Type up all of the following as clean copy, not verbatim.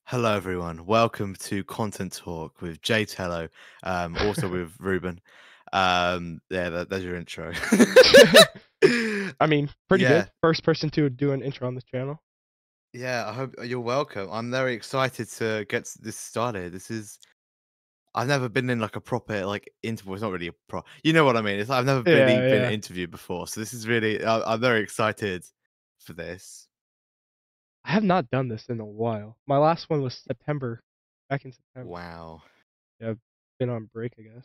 Hello, everyone. Welcome to Content Talk with Jay Tello, also with Reuben. There's your intro. I mean, pretty yeah, good. First person to do an intro on this channel. yeah. I hope you're welcome. I'm very excited to get this started. I've never been in like a proper like interview. It's not really a you know what I mean. I've never really Yeah, been yeah. interviewed before, so this is really. I'm very excited for this. I have not done this in a while. My last one was September, back in September. Wow. Yeah, I've been on break, I guess.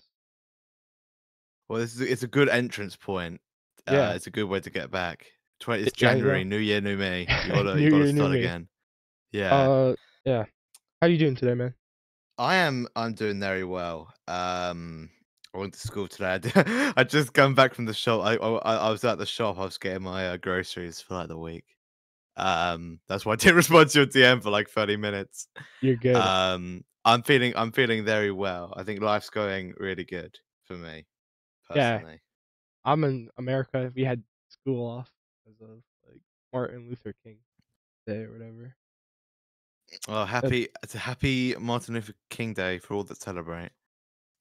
Well, it's a good entrance point. Yeah, It's a good way to get back. It's yeah, you know. January, new year, new me. You New gotta year, new start me. again. Yeah, Uh, yeah. How you doing today, man? I'm doing very well. I went to school today. I just come back from the shop. I was at the shop. I was getting my groceries for like the week. That's why I didn't respond to your DM for like 30 minutes. You're good. I'm feeling very well. I think life's going really good for me Yeah, personally. I'm in America. We had school off because of like Martin Luther King Day or whatever. Well, Uh, it's a happy Martin Luther King Day for all that celebrate.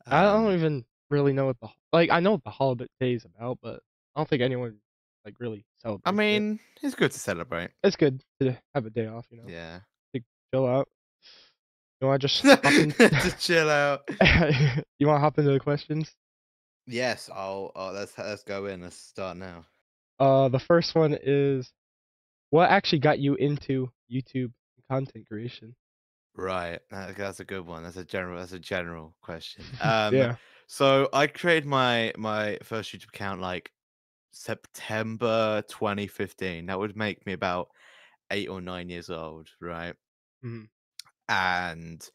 I don't Um, even really know what like. I know what the holiday is about, but I don't think anyone like really I celebrates it. mean, it's good to celebrate. It's good to have a day off, Yeah. to chill out. You wanna just hop in To chill out. you wanna hop into the questions? Yes, let's go in. Let's start now. The first one is, what actually got you into YouTube content creation? Right. That's a good one. That's a general question. Yeah. So I created my first YouTube account like September 2015. That would make me about 8 or 9 years old, right? Mhm. And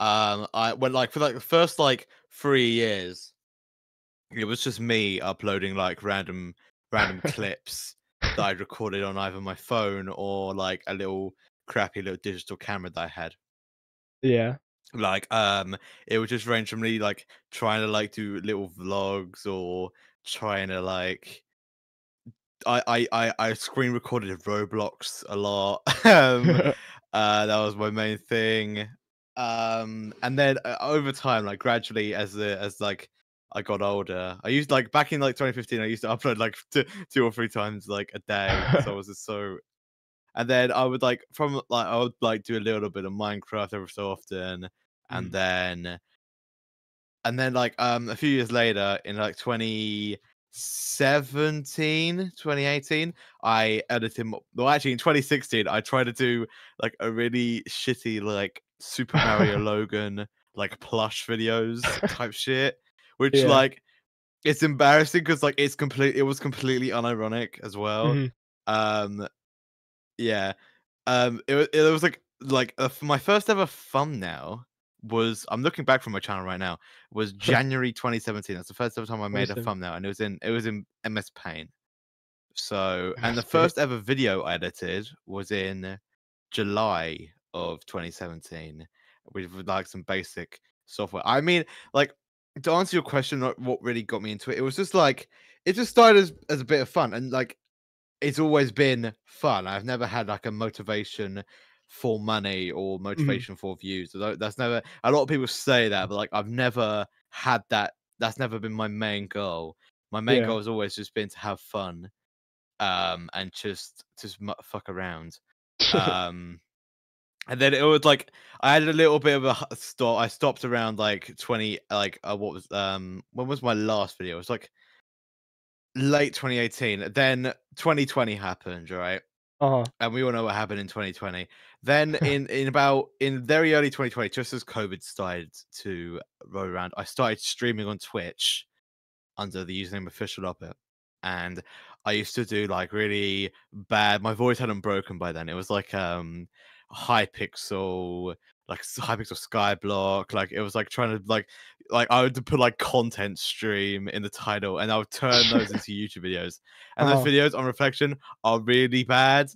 I went like for like the first like 3 years, it was just me uploading like random clips that I recorded on either my phone or like a little crappy little digital camera that I had. Yeah. Like it would just range from me like trying to like do little vlogs or trying to like I screen recorded Roblox a lot. That was my main thing. And then over time, like gradually, as like I got older, I used like back in like 2015, I used to upload like two or three times like a day because I was just so. And then I would like from like I would like do a little bit of Minecraft every so often, and Mhm. then like a few years later in like 2018, I edited well actually in 2016 I tried to do like a really shitty like Super Mario Logan like plush videos type shit, which Yeah. like it's embarrassing because like it was completely unironic as well. Mhm. um yeah. It was my first ever thumbnail was, I'm looking back from my channel right now, was January 2017. That's the first ever time I made a 27 thumbnail, and it was in MS Paint. So, and the MS Paint. first ever video I edited was in July of 2017 with like some basic software. I mean, like to answer your question, what really got me into it, it was just like it just started as a bit of fun, and like it's always been fun. I've never had like a motivation for money or Mhm. motivation for views. That's never. A lot of people say that, but like I've never had that. That's never been my main goal. My main Yeah. goal has always just been to have fun, and just fuck around. Um, and then it was like I had a little bit of a stop. I stopped around like 20. Like what was when was my last video? It was like late 2018. Then 2020 happened, right? Uh-huh. And we all know what happened in 2020. Then in very early 2020, just as COVID started to roll around, I started streaming on Twitch under the username Official Oppet. And I used to do like really bad. My voice hadn't broken by then. It was like high pixel, high pixel skyblock. Like it was like trying to like I would put like content stream in the title, and I would turn those into YouTube videos. And those Uh-huh. videos on reflection are really bad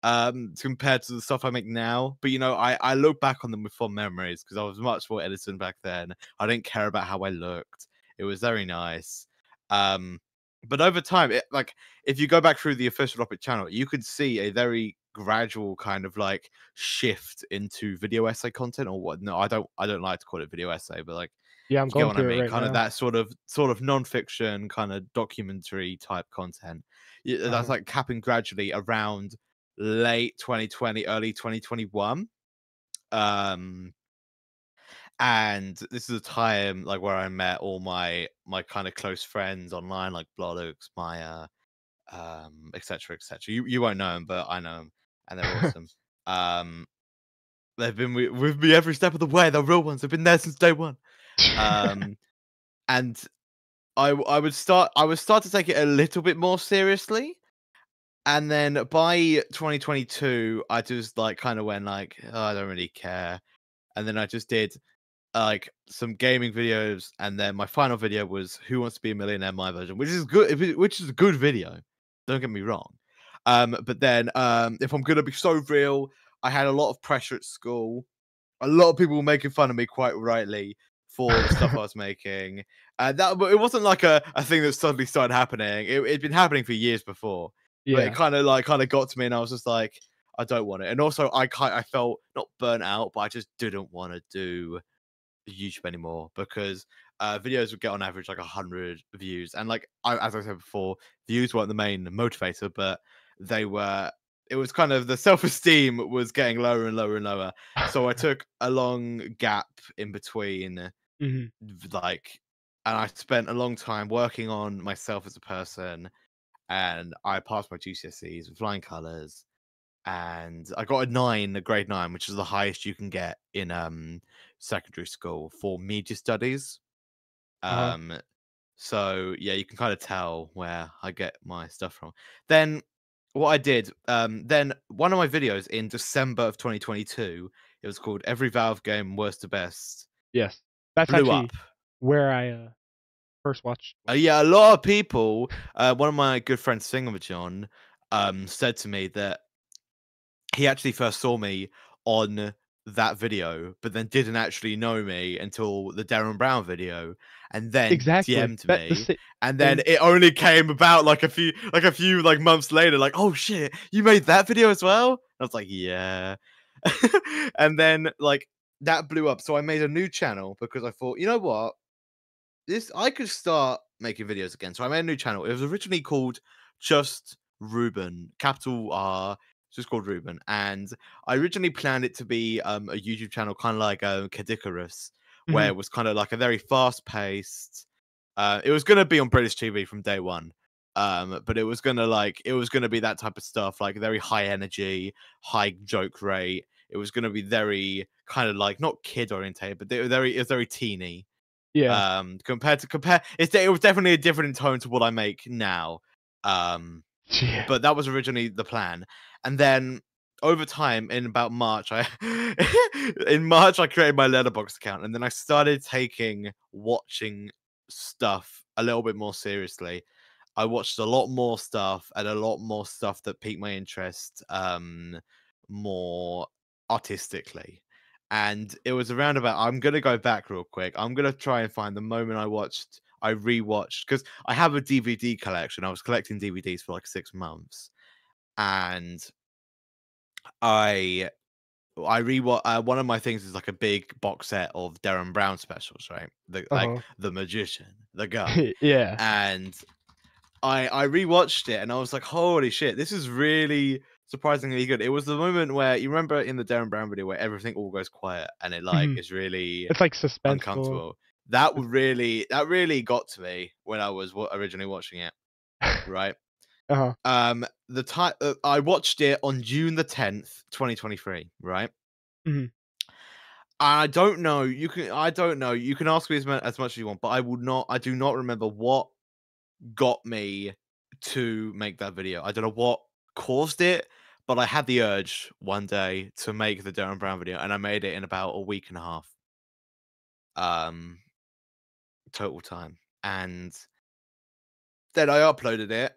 compared to the stuff I make now. But you know, I look back on them with fond memories because I was much more editing back then. I didn't care about how I looked. It was very nice. Um, but over time, like if you go back through the Official Oppet channel, you could see a very gradual kind of like shift into video essay content or what. No, I don't like to call it video essay, but like Yeah, I'm you get going what I through it mean. right Kind of now. that sort of non-fiction kind of documentary type content. Yeah, that's Uh-huh. like happened gradually around late 2020, early 2021. Um and this is a time like where I met all my kind of close friends online, like Blollux, Maya, etc. etc. You won't know them, but I know them, and they're awesome. Um, they've been with me every step of the way. They're real ones. They've been there since day one. Um, and I would start to take it a little bit more seriously, and then by 2022, I just like kind of went like, oh, I don't really care, and then I just did like some gaming videos, and then my final video was "Who Wants to Be a Millionaire?" My version, which is good, which is a good video. Don't get me wrong. But then if I'm gonna be so real, I had a lot of pressure at school. A lot of people were making fun of me, quite rightly, for the stuff I was making. But it wasn't like a thing that suddenly started happening. It'd been happening for years before, but it Yeah. kind of got to me, and I was just like, I don't want it. And also, I felt not burnt out, but I just didn't want to do YouTube anymore because videos would get on average like 100 views, and like as I said before, views weren't the main motivator, but they were. It was kind of the self-esteem was getting lower and lower and lower. So I took a long gap in between, Mhm. like, and I spent a long time working on myself as a person, and I passed my GCSEs with flying colours, and I got a grade 9, which is the highest you can get in secondary school for media studies. Uh-huh. Um so yeah, you can kind of tell where I get my stuff from. Then what I did, then one of my videos in December of 2022, it was called Every Valve Game Worst to Best, Yes. That's blew actually up. where I, first watched Yeah, a lot of people, one of my good friends, John, said to me that he actually first saw me on that video, but then didn't actually know me until the Darren Brown video, and then exactly. DM'd That the me, sa and then same it only came about like a few like months later, like, oh shit, you made that video as well? I was like, yeah. And then like that blew up. So I made a new channel because I thought, you know what? This I could start making videos again. So I made a new channel. It was originally called just Reuben, capital R, just called Reuben. And I originally planned it to be a YouTube channel, kind of like Kadikarus, where Mhm. it was kind of like a very fast paced. It was gonna be on British TV from day one. But it was gonna be that type of stuff, like very high energy, high joke rate. It was gonna be very kind of like not kid orientated, but it was very teeny Yeah. compared to compare it was definitely a different tone to what I make now. um Yeah. but that was originally the plan, and then over time in about March I in March I created my letterbox account, and then I started taking watching stuff a little bit more seriously. I watched a lot more stuff, and a lot more stuff that piqued my interest more artistically. And it was around about, I'm gonna go back real quick. I'm gonna try and find the moment I rewatched, because I have a DVD collection. I was collecting DVDs for like 6 months, and I I rewatch one of my things is like a big box set of Darren Brown specials, right? Like Uh-huh. the magician, the guy, Yeah. and I rewatched it, and I was like, holy shit, this is really surprisingly good. It was the moment where you remember in the Darren Brown video where everything all goes quiet and it like Mhm. is really It's, like, suspenseful. uncomfortable. That It's would really got to me when I was originally watching it, right? Uh-huh. The time I watched it on June the 10th, 2023, right? Mhm. I don't know. I don't know. You can ask me as much as you want, but I do not remember what got me to make that video. I don't know what caused it, but I had the urge one day to make the Darren Brown video, and I made it in about a week and a half, um, total time. And then I uploaded it.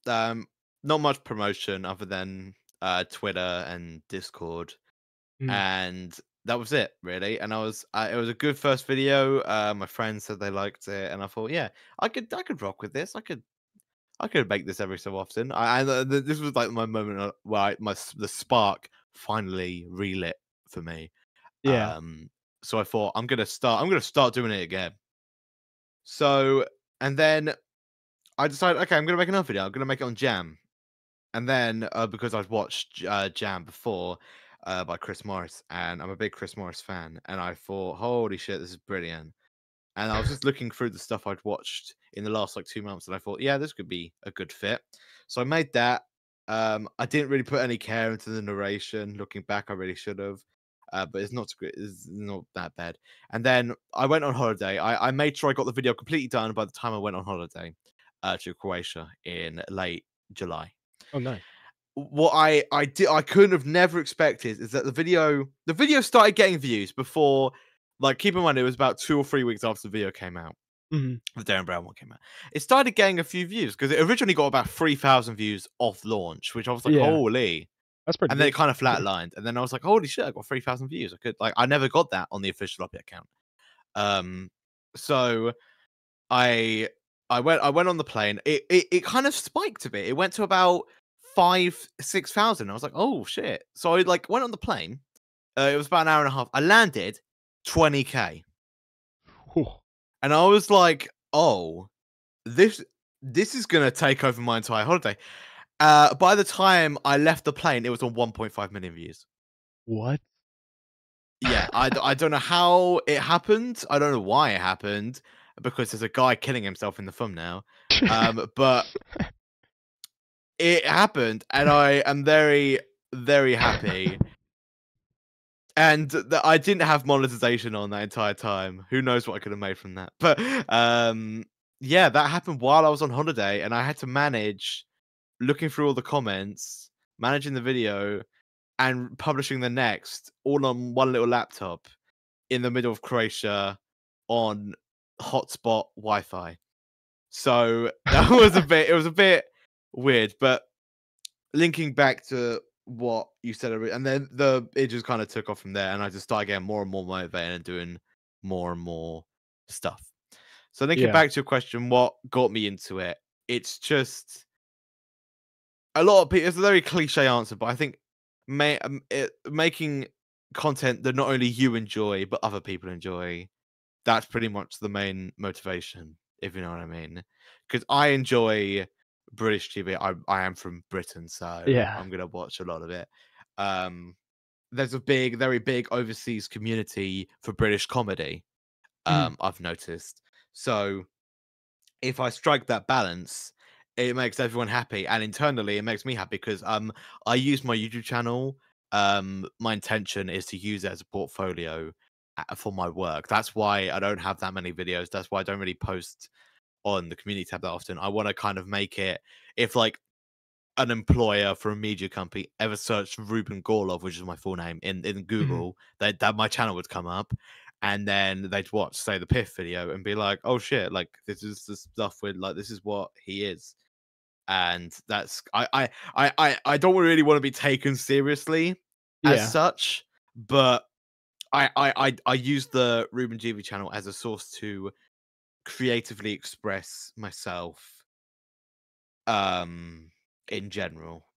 Um, Not much promotion other than Twitter and Discord, Mhm. and that was it really. And it was a good first video. My friends said they liked it, and I thought, yeah, I could rock with this. I could make this every so often. This was like my moment where the spark finally relit for me. Yeah. So I thought I'm gonna start doing it again. So and then I decided, okay, I'm gonna make another video. I'm gonna make it on Jam. And then because I'd watched Jam before by Chris Morris, and I'm a big Chris Morris fan, and I thought, holy shit, this is brilliant. And I was just looking through the stuff I'd watched in the last like 2 months, and I thought, yeah, this could be a good fit. So I made that. I didn't really put any care into the narration. Looking back, I really should have. But it's not great. It's not that bad. And then I went on holiday. I made sure I got the video completely done by the time I went on holiday to Croatia in late July. Oh, nice. What I couldn't have never expected is that the video started getting views before, like, keep in mind it was about 2 or 3 weeks after the video came out. Mhm. The Darren Brown one came out. It started getting a few views because it originally got about 3,000 views off launch, which I was like, Yeah. holy. That's pretty And then good. it kind of flatlined. And then I was like, holy shit, I got 3,000 views. I never got that on the official Uppy account. So I went on the plane. It kind of spiked a bit. It went to about 5,000-6,000. I was like, oh shit. So I like went on the plane. It was about an hour and a half. I landed 20K. Whew. And I was like, oh, this is gonna take over my entire holiday. By the time I left the plane, it was on 1.5 million views. What? Yeah, I don't know how it happened. I don't know why it happened because there's a guy killing himself in the thumbnail. But it happened, and I am very, very happy. And I didn't have monetization on that entire time. Who knows what I could have made from that? But yeah, that happened while I was on holiday, and I had to manage looking through all the comments, managing the video, and publishing the next all on one little laptop in the middle of Croatia on hotspot Wi-Fi. So that was it was a bit weird, but linking back to what you said, and then it just kind of took off from there, and I just started getting more and more motivated and doing more and more stuff. So linking Yeah. back to your question, what got me into it? It's just a lot of people. It's a very cliche answer, but I think making content that not only you enjoy but other people enjoy. That's pretty much the main motivation, if you know what I mean. Because I enjoy British TV. I am from Britain, so Yeah. I'm gonna watch a lot of it. Um, there's a very big overseas community for British comedy. Mhm. I've noticed. So if I strike that balance, it makes everyone happy, and internally, it makes me happy because I use my YouTube channel. My intention is to use it as a portfolio for my work. That's why I don't have that many videos. That's why I don't really post on the community tab that often. I want to kind of make it if like an employer for a media company ever searched Reuben Gorlov, which is my full name, in Mhm. Google, that my channel would come up, and then they'd watch, say, the Piff video and be like, "Oh shit! Like this is the stuff with like this is what he is," and that's I don't really want to be taken seriously as Yeah. such, but I use the reubengv channel as a source to creatively express myself, um, in general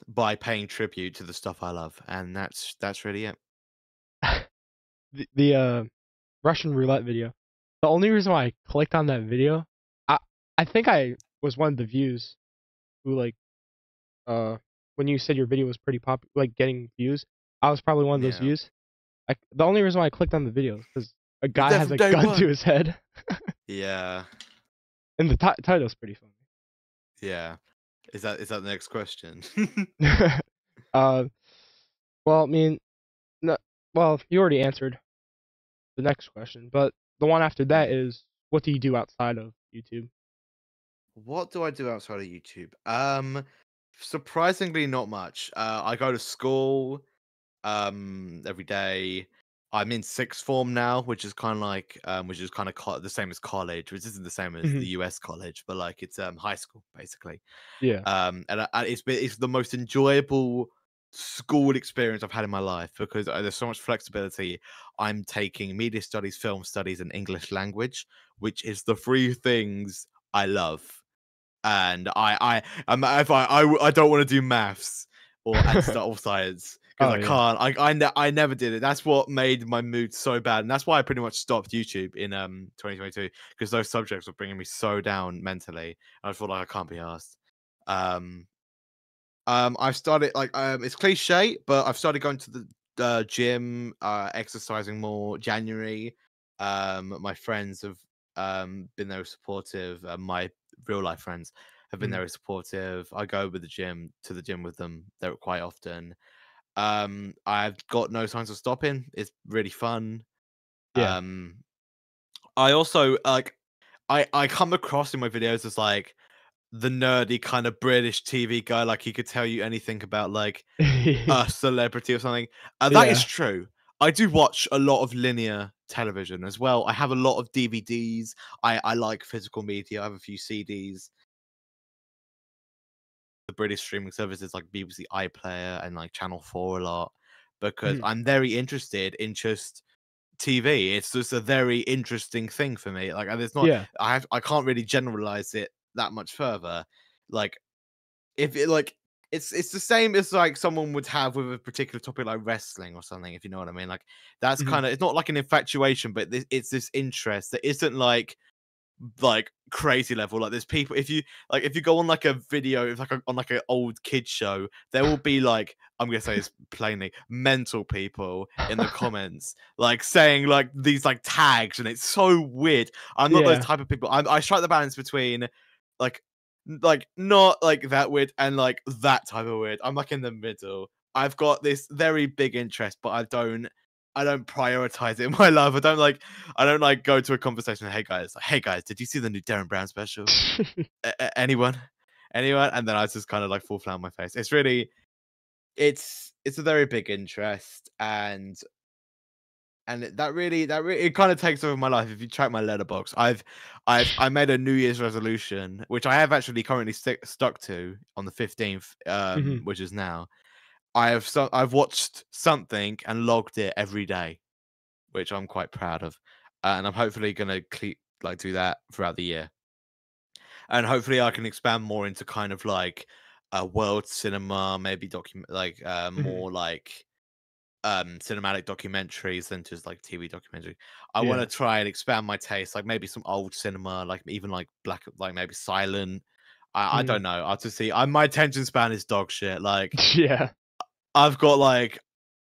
by paying tribute to the stuff I love, and that's really it. The Russian roulette video. The only reason why I clicked on that video, I I think I was one of the views who, like, uh, when you said your video was pretty like, getting views, I was probably one of those Yeah. views. The only reason why I clicked on the video is because a Was guy there has from a day gun to one. his head, Yeah, and the title's pretty yeah. Is that the next question? funny. Uh, well, I mean, no, well, you already answered the next question, but the one after that Hmm. is, what do you do outside of YouTube? What do I do outside of YouTube? Surprisingly not much. I go to school every day. I'm in sixth form now, which is kind of like which is kind of the same as college, which isn't the same as the Mhm. US college, but like it's high school basically. Yeah. And it's the most enjoyable school experience I've had in my life because there's so much flexibility. I'm taking media studies, film studies, and English language, which is the three things I love. and I don't want to do maths and start off science because Oh I yeah. can't. I never did it. That's what made my mood so bad, and that's why I pretty much stopped YouTube in 2022 because those subjects were bringing me so down mentally. I felt like I can't be asked. Um, I've started like it's cliche, but I've started going to the gym, exercising more. January, my friends have been very supportive. My real life friends have been Mhm. very supportive. I go with the gym to the gym with them. They're quite often. I've got no signs of stopping. It's really fun. Yeah. Um, I also like I come across in my videos as like the nerdy kind of British TV guy, like he could tell you anything about like a celebrity or something. That is Yeah. true. I do watch a lot of linear television as well. I have a lot of DVDs. I like physical media. I have a few CDs. The British streaming services like BBC iPlayer and like Channel 4 a lot because Mhm. I'm very interested in just TV. It's just a very interesting thing for me. Like, and it's not. Yeah. I can't really generalize it that much further. Like, if it like it's the same as like someone would have with a particular topic like wrestling or something, if you know what I mean. Like that's Mhm. kind of it's not like an infatuation, but it's this interest that isn't like crazy level. Like there's people if you go on like a video, it's like on like an old kid show, there will be like I'm gonna say this plainly, mental people in the comments like saying like these like tags, and it's so weird. I'm not those Yeah. type of people. I strike the balance between like not like that weird and like that type of weird. I'm like in the middle. I've got this very big interest, but I don't prioritize it in my life. I don't like go to a conversation. Hey guys, did you see the new Darren Brown special? Anyone? Anyone? And then I just kind of like fall flat on my face. It's really, it's a very big interest, and that really it kind of takes over my life. If you track my letterbox, I made a New Year's resolution, which I have actually currently stuck to on the 15th, Mhm. which is now. I've watched something and logged it every day, which I'm quite proud of, and I'm hopefully gonna do that throughout the year, and hopefully I can expand more into kind of like a world cinema, maybe document like Mhm. more like cinematic documentaries than just like TV documentary. I want to Yeah. try and expand my taste, like maybe some old cinema, like even like black, like maybe silent. I Mhm. don't know. I'll just see. My attention span is dog shit. Like Yeah. I've got like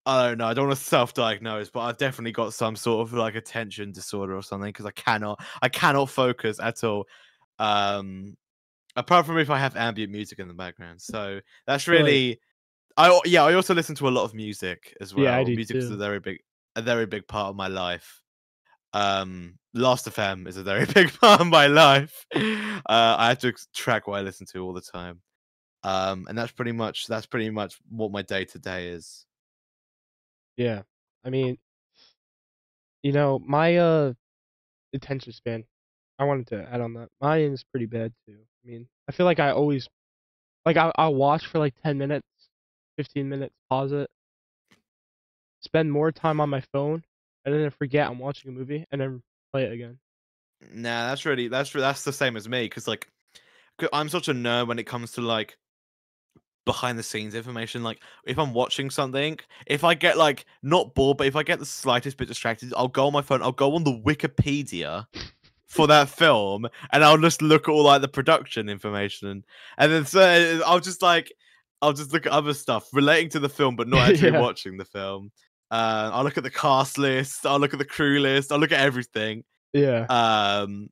I don't know. I don't want to self-diagnose, but I've definitely got some sort of like attention disorder or something because I cannot focus at all. Um, apart from if I have ambient music in the background. So that's Feel like really I also listen to a lot of music as yeah, I well. do Music is too. a very big part of my life. Last FM is a very big part of my life. I have to track what I listen to all the time. And that's pretty much what my day to day is. Yeah. I mean, my attention span. I wanted to add on that. Mine is pretty bad too. I mean, I feel like I always like I'll watch for like 10 minutes, 15 minutes, pause it, spend more time on my phone, and then I forget I'm watching a movie, and then play it again. Nah, that's the same as me because like 'cause I'm such a nerd when it comes to like behind the scenes information. Like if I'm watching something, if I get like not bored, but if I get the slightest bit distracted, I'll go on my phone. I'll go on the Wikipedia for that film, and I'll just look at all like the production information, and then so I'll just look at other stuff relating to the film, but not actually Yeah. watching the film. I'll look at the cast list. I'll look at the crew list. I'll look at everything. Yeah. Um,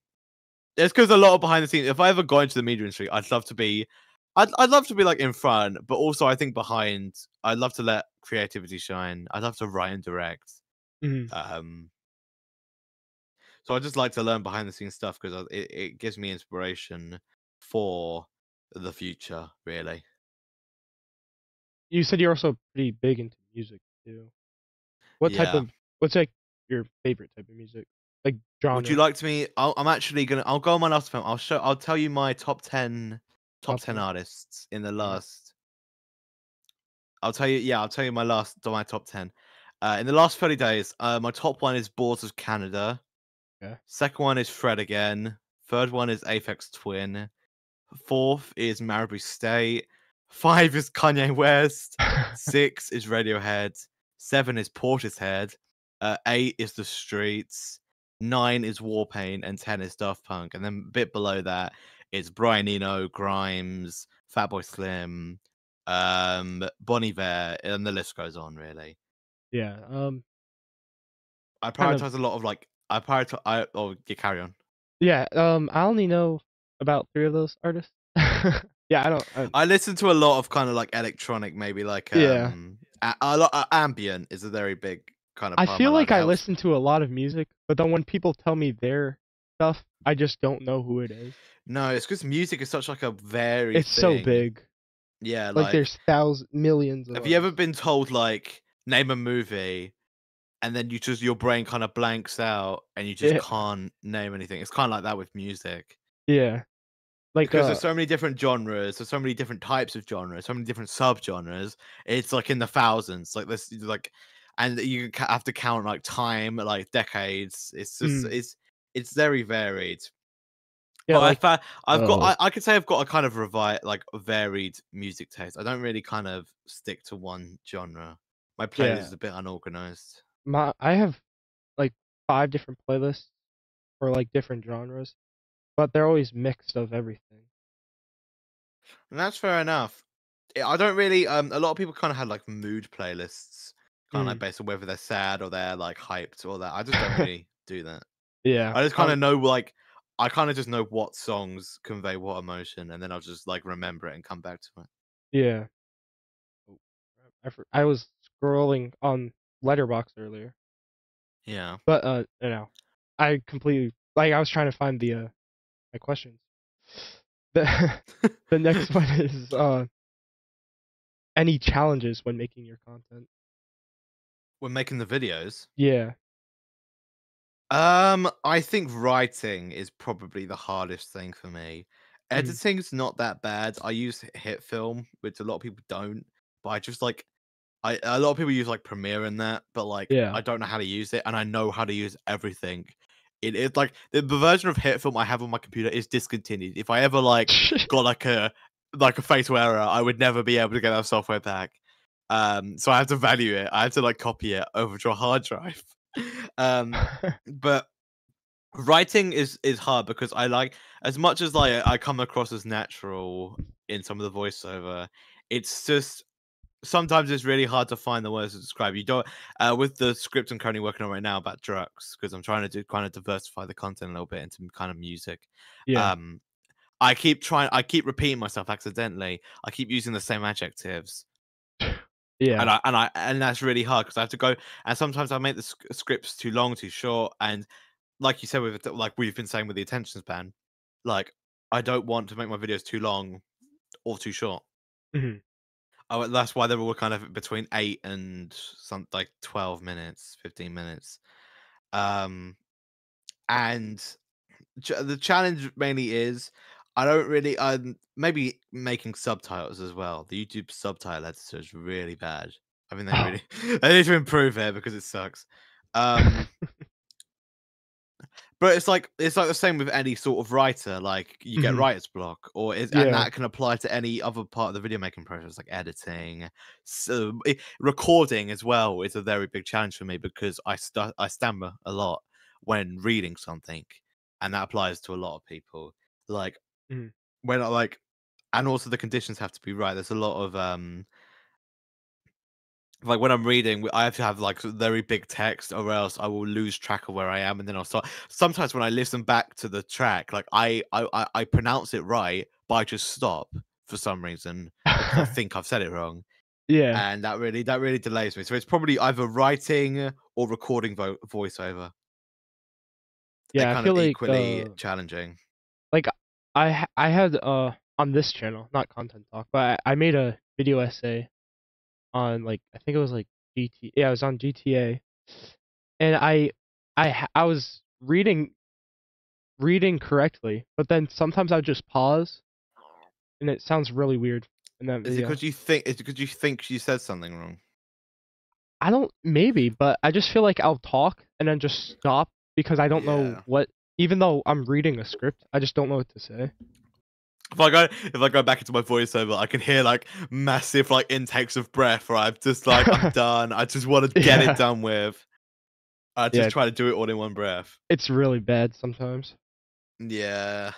it's because a lot of behind the scenes. If I ever got into the media industry, I'd love to be like in front, but also I think behind. I'd love to let creativity shine. I'd love to write and direct. Mhm. Um, so I just like to learn behind the scenes stuff because it gives me inspiration for the future. Really, You said you're also pretty big into music too. What type yeah. of what's like your favorite type of music? Like Would you genre, like to me? I'm actually gonna. I'll go on my last film. I'll tell you my top top 10 10. artists in the Alright. last. I'll tell you. Yeah, I'll tell you my top 10. In the last 30 days, my top one is Boards of Canada. Yeah. Second one is Fred again. Third one is Aphex Twin. Fourth is Marabou State. 5 is Kanye West. 6 is Radiohead. 7 is Portishead. 8 is The Streets. 9 is Warpaint, and 10 is Daft Punk. And then a bit below that is Brian Eno, Grimes, Fatboy Slim, Bon Iver, and the list goes on. Really, Yeah. I Kind of. prioritize a lot of like I prioritize. Oh, you carry on. Yeah. I only know about 3 of those artists. Yeah. I don't. I listen to a lot of kind of like electronic, maybe like Yeah. a lot ambient is a very big kind of I part of my feel life. like It I helps. listen to a lot of music, but then when people tell me their stuff, I just don't know who it is. No, it's because music is such like a varied It's so thing. big. Yeah, Like like there's thousands, millions of have you ever artists. been told like name a movie and then you just your brain kind of blanks out and you just Yeah. can't name anything? It's kind of like that with music. Yeah. Like Because there's so many different genres, there's so many different types of genres, so many different subgenres. It's like in the thousands, like this, like, and you have to count like time, like decades. It's just, mm, it's very varied. yeah, But like I've got, uh I could say I've got a kind of like a varied music taste. I don't really kind of stick to one genre. My playlist yeah. is a bit unorganized, I have like 5 different playlists for like different genres, but they're always mixed of everything. and that's fair enough. I don't really. A lot of people kind of had like mood playlists, kind of like Mm. based on whether they're sad or they're like hyped or that. I just don't really do that. Yeah. I just kind of know like I kind of just know what songs convey what emotion, and then I'll just like remember it and come back to it. Yeah. Oh, I was scrolling on Letterbox earlier, Yeah. but I completely like I was trying to find the my questions. The the next one is any challenges when making your content. We're making the videos. Yeah. I think writing is probably the hardest thing for me. Mm. Editing's not that bad. I use Hit Film, which a lot of people don't, but I just like a lot of people use like Premiere in that, but like Yeah. I don't know how to use it, and I know how to use everything. It's like the version of Hit Film I have on my computer is discontinued. If I ever like got like a fatal error, I would never be able to get that software back. So I have to value it. I have to like copy it over to a hard drive. But writing is hard because I like as much as like I come across as natural in some of the voiceover, it's just sometimes it's really hard to find the words to describe. You don't with the script I'm currently working on right now about drugs because I'm trying to do kind of diversify the content a little bit into kind of music. Yeah. Um, I keep repeating myself accidentally. I keep using the same adjectives, Yeah. and that's really hard because I have to go. And sometimes I make the scripts too long, too short, and like you said, with like we've been saying with the attention span, like I don't want to make my videos too long or too short. Mhm. Oh, that's why they were all kind of between 8 and some like 12 minutes, 15 minutes. Um, and the challenge mainly is I don't really maybe making subtitles as well. The YouTube subtitle editor is really bad. I mean, they Oh. really they need to improve it because it sucks. Um, But it's like the same with any sort of writer. Like you get Mhm. writer's block, and Yeah. that can apply to any other part of the video making process, like editing. So recording as well is a very big challenge for me because I stammer a lot when reading something, and that applies to a lot of people. Like Mhm. when I like, and also the conditions have to be right. There's a lot of like when I'm reading, I have to have like very big text, or else I will lose track of where I am, and then I'll start. Sometimes when I listen back to the track, like I pronounce it right, but I just stop for some reason because I think I've said it wrong, Yeah. and that really delays me. So it's probably either writing or recording voiceover. They're Yeah, I kind feel of equally like challenging. like I had on this channel, not Content Talk, but I made a video essay on like I think it was like it was on GTA, and I was reading correctly, but then sometimes I would just pause, and it sounds really weird in that Is it video. because you think? Is it because you think you said something wrong? I don't maybe, but I just feel like I'll talk and then just stop because I don't know Yeah. what. Even though I'm reading a script, I just don't know what to say. if I go back into my voiceover, I can hear like massive like intakes of breath. Where I'm just like, I'm done. I just want to get it Yeah. done with. I just Yeah, try to do it all in one breath. it's really bad sometimes, Yeah,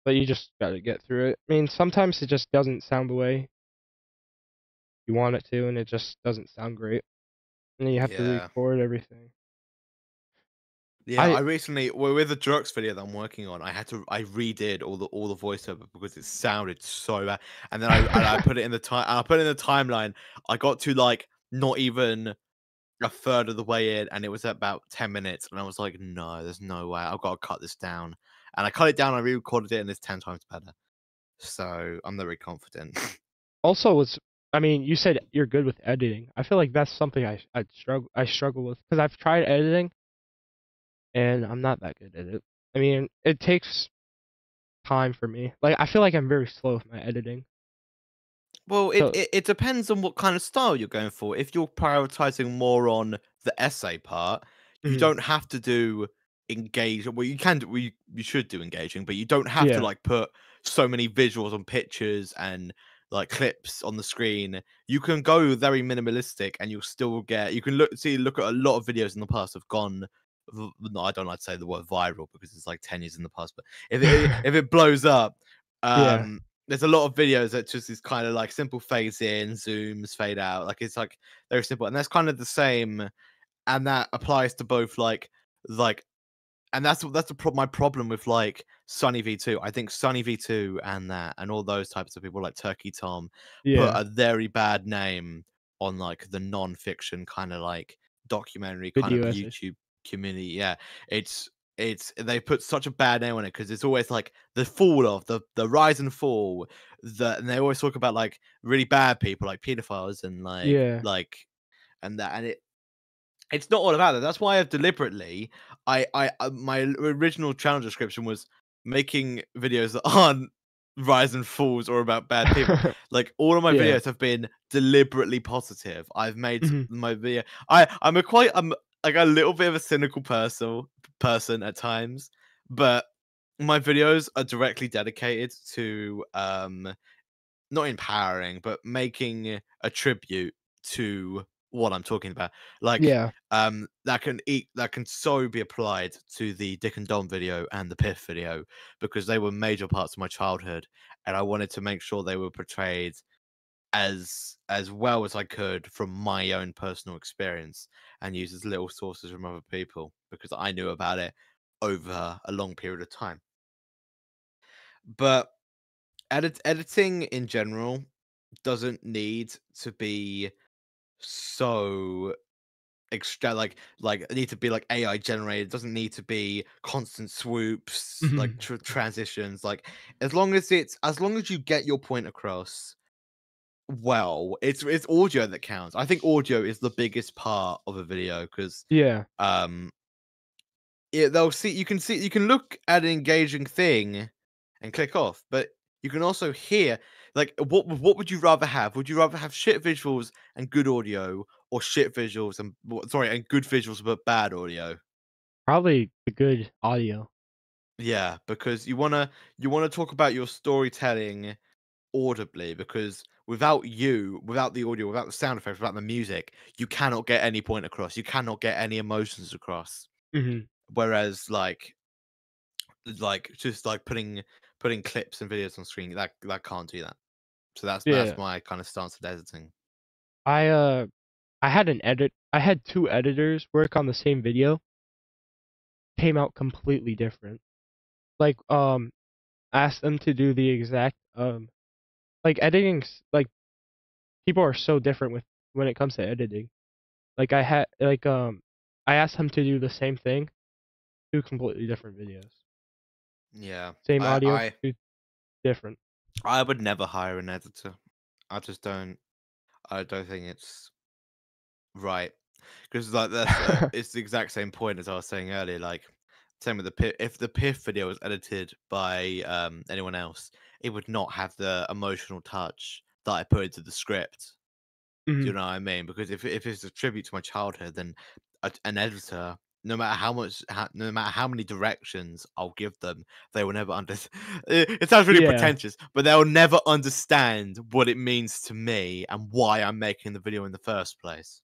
but you just gotta get through it. I mean, sometimes it just doesn't sound the way you want it to, and it just doesn't sound great, and then you have to yeah. record everything. Yeah, I I recently with the drugs video that I'm working on, I redid all the voiceover because it sounded so bad, and then I put it in the time I put it in the timeline. I got to like not even a third of the way in, and it was at about 10 minutes, and I was like, no, there's no way, I've got to cut this down, and I cut it down. I re-recorded it, and it's 10 times better. So I'm very confident. also was I mean, you said you're good with editing. I feel like that's something I struggle with because I've tried editing and I'm not that good at it. I mean, it takes time for me. Like I feel like I'm very slow with my editing. Well, it, So, it it depends on what kind of style you're going for. If you're prioritizing more on the essay part, you mhm, don't have to do engage. Well, you can do, you should do engaging, but you don't have to yeah, like put so many visuals on pictures and like clips on the screen. You can go very minimalistic, and you'll still get. You can look at a lot of videos in the past have gone. No, I don't like to say the word viral because it's like 10 years in the past. But if it blows up, yeah, there's a lot of videos that just is kind of like simple phase in, zooms, fade out. Like it's like very simple, and that's kind of the same, and that applies to both like, and that's my problem with like Sunny V2. I think Sunny V2 and that and all those types of people like Turkey Tom put yeah. a very bad name on like the non-fiction kind of like documentary kind of Video essays. YouTube community. Yeah, it's they put such a bad name on it because it's always like the fall of the rise and fall. And they always talk about like really bad people like pedophiles and Yeah, and that, and it's not all about that. That's why I've deliberately my original channel description was making videos that aren't rise and falls or about bad people. Like all of my yeah, videos have been deliberately positive. I've made mhm, my video. I'm like a little bit of a cynical person at times, but my videos are directly dedicated to not empowering, but making a tribute to what I'm talking about. Like, yeah, that can so be applied to the Dick and Dom video and the Piff video because they were major parts of my childhood, and I wanted to make sure they were portrayed as well as I could from my own personal experience and use as little sources from other people because I knew about it over a long period of time. But editing in general doesn't need to be so extra like it need to be like AI generated. It doesn't need to be constant swoops, like mhm, transitions. Like as long as you get your point across well, it's audio that counts. I think audio is the biggest part of a video because yeah. um you can look at an engaging thing and click off, but you can also hear like what would you rather have? Would you rather have shit visuals and good audio or shit visuals and sorry, and good visuals but bad audio? Probably the good audio. Yeah, because you wanna talk about your storytelling audibly because without the audio, without the sound effects, without the music, you cannot get any point across. You cannot get any emotions across. Mhm, Whereas just like putting clips and videos on screen that can't do that. So that's yeah. my kind of stance with editing. I, uh, I had 2 editors work on the same video, came out completely different. Like, asked them to do the exact, like, editing's like, people are so different with when it comes to editing. Like, I asked him to do the same thing, 2 completely different videos. Yeah, Same I audio, I 2 different. I would never hire an editor. I just don't. I don't think it's right because like that's it's the exact same point as I was saying earlier. Like same with the Piff. If the Piff video was edited by anyone else, it would not have the emotional touch that I put into the script. Do you Mhm, know what I mean? Because if it's a tribute to my childhood, then an editor no matter how much, no matter how many directions I'll give them, they will never it sounds really Yeah. pretentious, but they'll never understand what it means to me and why I'm making the video in the first place.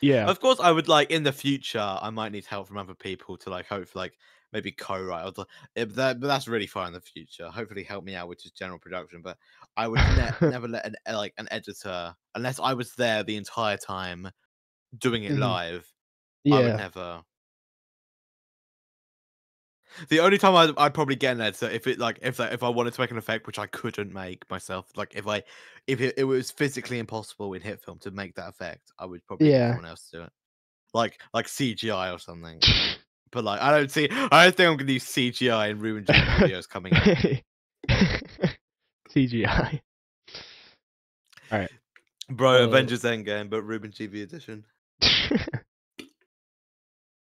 Yeah. Of course, I would like in the future. I might need help from other people to like hopefully like maybe co-write. But that's really far in the future. Hopefully, help me out with just general production. But I would never let an editor unless I was there the entire time doing it Mhm. live. I would Yeah. never. The only time I'd probably get an editor if it like if I wanted to make an effect which I couldn't make myself, like if it was physically impossible in hit film to make that effect, I would probably get Yeah. someone else to do it, like CGI or something. But like I don't think I'm gonna use CGI in reubengv videos coming up. CGI. All right. Bro, Avengers Endgame, but reubengv edition.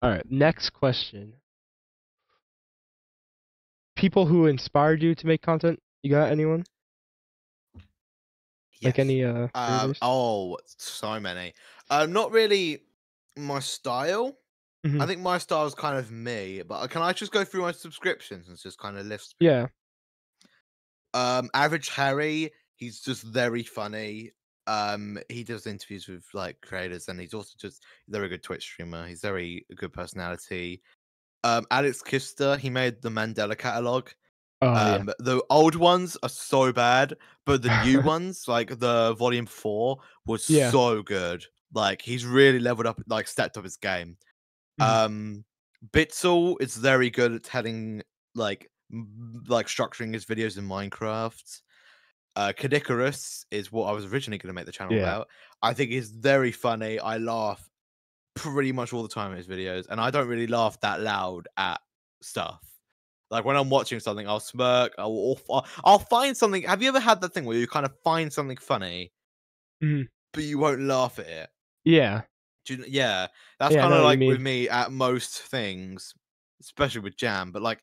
All right. Next question. People who inspired you to make content. You got anyone? Like Yes. any creators? Oh, so many. Not really my style. I Mhm. think my style is kind of me, but can I just go through my subscriptions and just kind of list Yeah. people? Average Harry, he's just very funny. He does interviews with like creators, and he's also just a very good Twitch streamer. He's very good personality. Alex Kister, he made the Mandela catalog. Oh yeah. The old ones are so bad, but the new ones, like the volume 4, was Yeah. so good. Like he's really leveled up, like stepped up his game. Mhm. Bitzel is very good at telling like structuring his videos in Minecraft. Cadicarus is what I was originally going to make the channel Yeah. about. I think he's very funny. I laugh pretty much all the time in his videos, and I don't really laugh that loud at stuff. Like when I'm watching something, I'll smirk. I'll find something. Have you ever had that thing where you kind of find something funny, Mhm. but you won't laugh at it? Yeah. Yeah, that's Yeah. I kind know of what you like with mean. me at most things, especially with Jam. But like,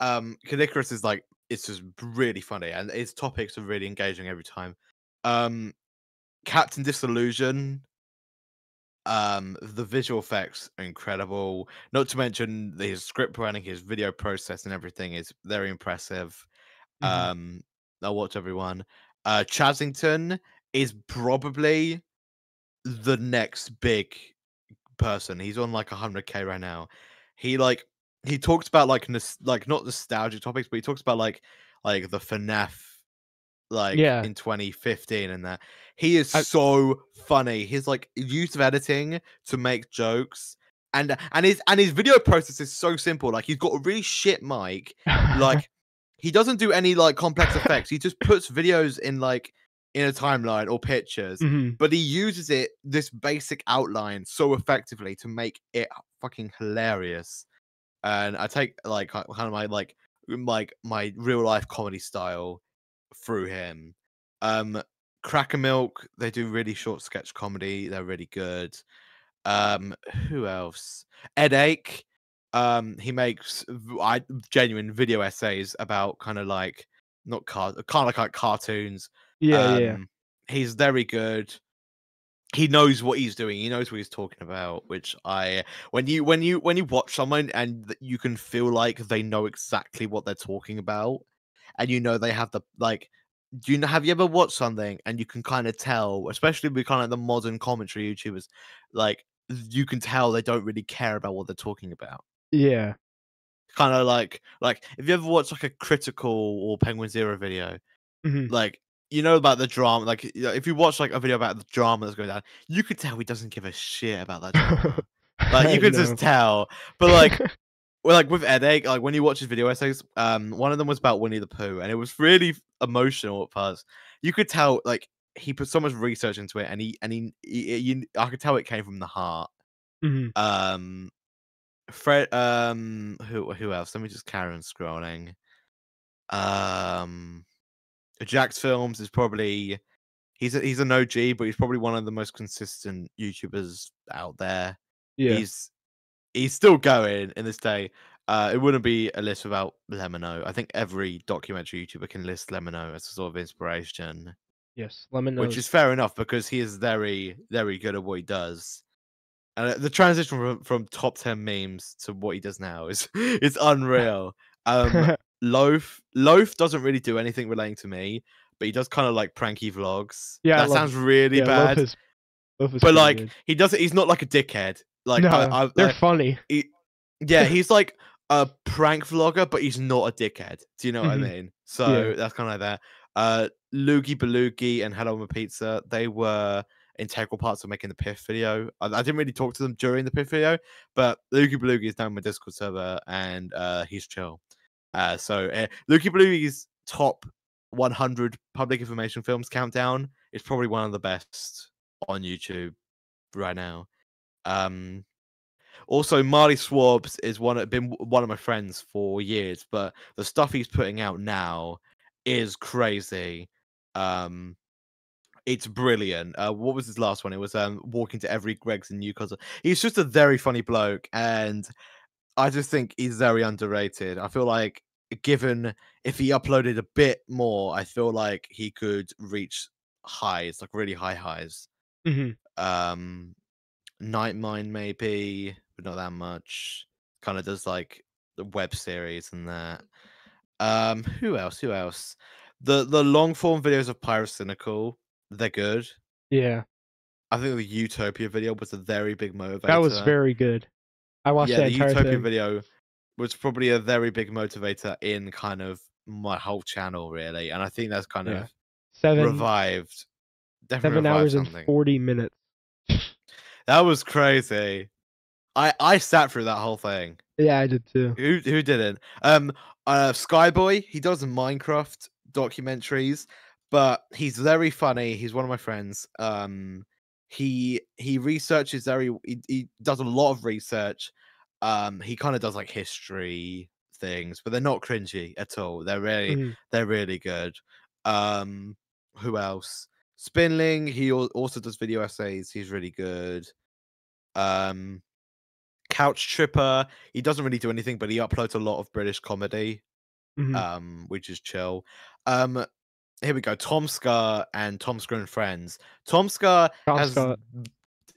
Cadicarus is like it's just really funny, and his topics are really engaging every time. Um, Captain Disillusion, the visual effects are incredible. Not to mention his script writing, his video process, and everything is very impressive. Mhm. Um, I'll watch everyone. Chazington is probably the next big person. He's on like 100K right now. He like he talks about like like not nostalgic topics, but he talks about like the FNAF like Yeah. in 2015 and that. He is I. so funny. His like use of editing to make jokes and his video process is so simple. Like he's got a really shit mic. Like he doesn't do any like complex effects. He just puts videos in like in a timeline or pictures, Mhm. but he uses this basic outline so effectively to make it fucking hilarious. And I take like kind of my my real life comedy style through him. Um, Cracker Milk, they do really short sketch comedy. They're really good. Who else? Headache. He makes genuine video essays about kind of like not kind of like cartoons. Yeah. Yeah. He's very good. He knows what he's doing. He knows what he's talking about. Which I when you watch someone and you can feel like they know exactly what they're talking about, and you know they have the like. Do you know? Have you ever watched something and you can kind of tell, especially with kind of the modern commentary YouTubers, like you can tell they don't really care about what they're talking about. Yeah. Kind of like if you ever watched like a critical or Penguin Zero video, Mhm. like you know about the drama, like if you watch like a video about the drama that's going down, you could tell he doesn't give a shit about that drama. Like you I could just know. tell. But like well, like with Headache, like when you watch his video essays, one of them was about Winnie the Pooh, and it was really emotional at first. You could tell, like he put so much research into it, and I could tell it came from the heart. Mhm. Um, Fred, who else? Let me just carry on scrolling. Um, Jack's Films is probably he's an OG, but he's probably one of the most consistent YouTubers out there. Yeah. He's he's still going in this day. It wouldn't be a list without Lemino. I think every documentary YouTuber can list Lemino as a sort of inspiration, Yes. Lemon which is knows. fair enough because he is very, very good at what he does. And the transition from top 10 memes to what he does now is unreal. Loaf doesn't really do anything relating to me, but he does kind of like pranky vlogs. Yeah, I That love. sounds really Yeah, bad, Loaf is but pretty like good. he does it. He's not like a dickhead. Like No, I they're like funny. yeah, he's like a prank vlogger, but he's not a dickhead. Do you know what I Hmm. mean? So Yeah, that's kind of like that. Loogie Belugi and Hello My Pizza, they were integral parts of making the Piff video. I didn't really talk to them during the Piff video, but Loogie Belugi is down my Discord server and he's chill. Loogie Belugi's top 100 public information films countdown is probably one of the best on YouTube right now. Also, Marley Swabs is been one of my friends for years, but the stuff he's putting out now is crazy. Um, it's brilliant. What was his last one? It was walking to every Greg's in Newcastle. He's just a very funny bloke, and I just think he's very underrated. I feel like given if he uploaded a bit more, I feel like he could reach highs, like really high highs. hmm Um, Night Mind maybe, but not that much. Kind of does like the web series and that. Who else? Who else? The long form videos of Pyrocynical, they're good. yeah. I think the Utopia video was a very big That was motivator. very good. I watched Yeah, that the entire Utopia thing. video was probably a very big motivator in kind of my whole channel, really. And I think that's kind Yeah, of seven revived, definitely seven revived hours and something. 40 minutes. That was crazy. I sat through that whole thing. Yeah, I did too. Who didn't? Skyboy, he does Minecraft documentaries, but he's very funny. He's one of my friends. He researches he does a lot of research. He kind of does like history things, but they're not cringy at all. Hmm. They're really good. Who else? Spinling, he also does video essays. He's really good. Um Couch Tripper, he doesn't really do anything, but he uploads a lot of British comedy, Hmm. which is chill. Um, Here we go. Tom Scar and Tom Scar and Friends. Tom Scar Tom has Scott.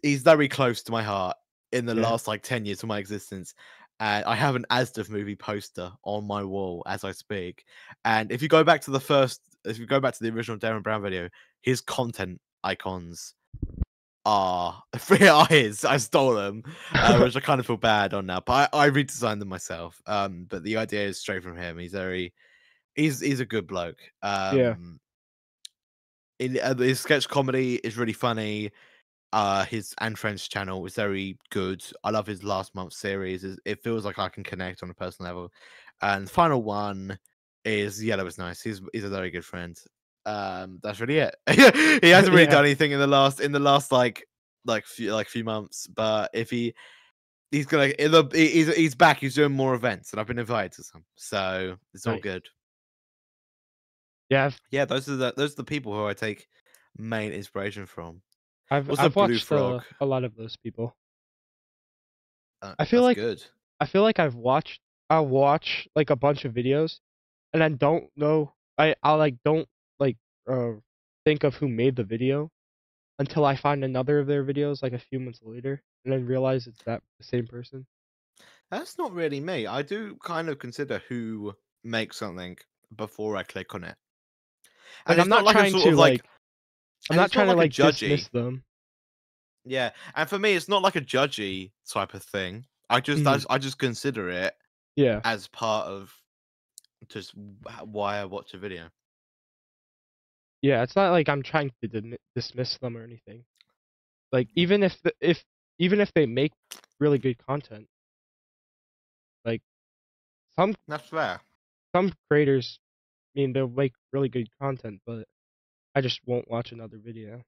he's very close to my heart in the Yeah. last like 10 years of my existence. And I have an Asda movie poster on my wall as I speak. And if you go back to the original Darren Brown video, his content icons are his. I stole them, which I kind of feel bad on now. But I redesigned them myself. But the idea is straight from him. He's a good bloke. Yeah. His sketch comedy is really funny. His and Friends channel is very good. I love his last month series. It feels like I can connect on a personal level. And the final one is Yellow is Nice. He's a very good friend. That's really it. He hasn't really Yeah. done anything in the last few months. But if he's gonna he's back. He's doing more events, and I've been invited to some, so it's all Nice. good. Yeah, Yeah, those are the people who I take main inspiration from. Also, I've Blue watched Frog. a lot of those people. I feel That's like good. I'll watch like a bunch of videos and I don't know I like don't like uh think of who made the video until I find another of their videos like a few months later and then realize it's that the same person. That's not really me. I do kind of consider who makes something before I click on it, Like and it's not like a sort of I'm and not it's not trying to like a like dismiss judgy. them. Yeah, and for me, it's not like a judgy type of thing. Mhm. I just consider it Yeah. as part of just why I watch a video. Yeah, it's not like I'm trying to dismiss them or anything. Like even if they make really good content, like some That's fair. some creators, I mean, they'll make really good content, but I just won't watch another video.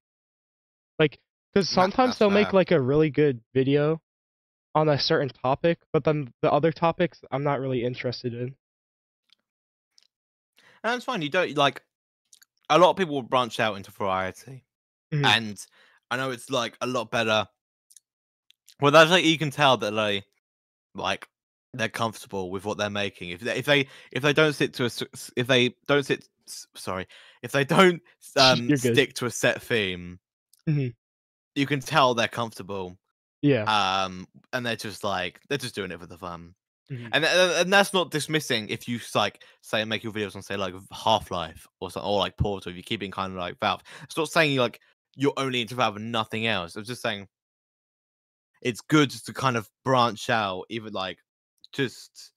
Like, because sometimes That's they'll make fair. like a really good video on a certain topic, but then the other topics I'm not really interested in. And it's fine. You don't like a lot of people will branch out into variety, Mhm. and I know it's like a lot better. Well, that's like you can tell that like they're comfortable with what they're making. If they don't sit to if they don't sorry, if they don't You're good. stick to a set theme, Mhm. you can tell they're comfortable. Yeah. And they're just like they're just doing it for the fun. Mhm. And that's not dismissing if you like say make your videos on say like Half-Life or something, or like Portal, if you keep it kind of like Valve. It's not saying like you're only into Valve and nothing else. I'm just saying it's good to kind of branch out, even like just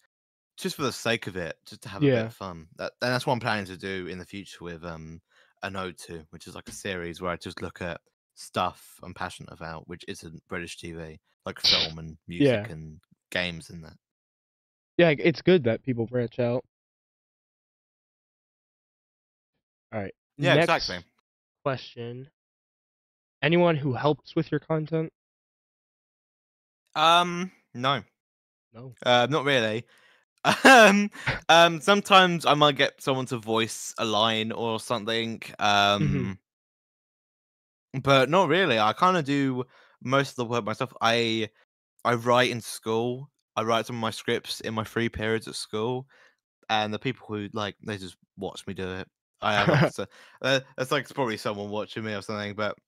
just for the sake of it, just to have a bit Yeah. of fun. And that's what I'm planning to do in the future with an ode to, which is like a series where I just look at stuff I'm passionate about, which isn't British TV, like film and music Yeah. and games and that. Yeah, it's good that people branch out. Alright. Yeah, exactly. Next question. Anyone who helps with your content? No, No. not really. Um, sometimes I might get someone to voice a line or something. Mhm. But not really. I kind of do most of the work myself. I write in school. I write some of my scripts in my free periods at school, and the people who like they just watch me do it. I have like so that's like probably someone watching me or something, but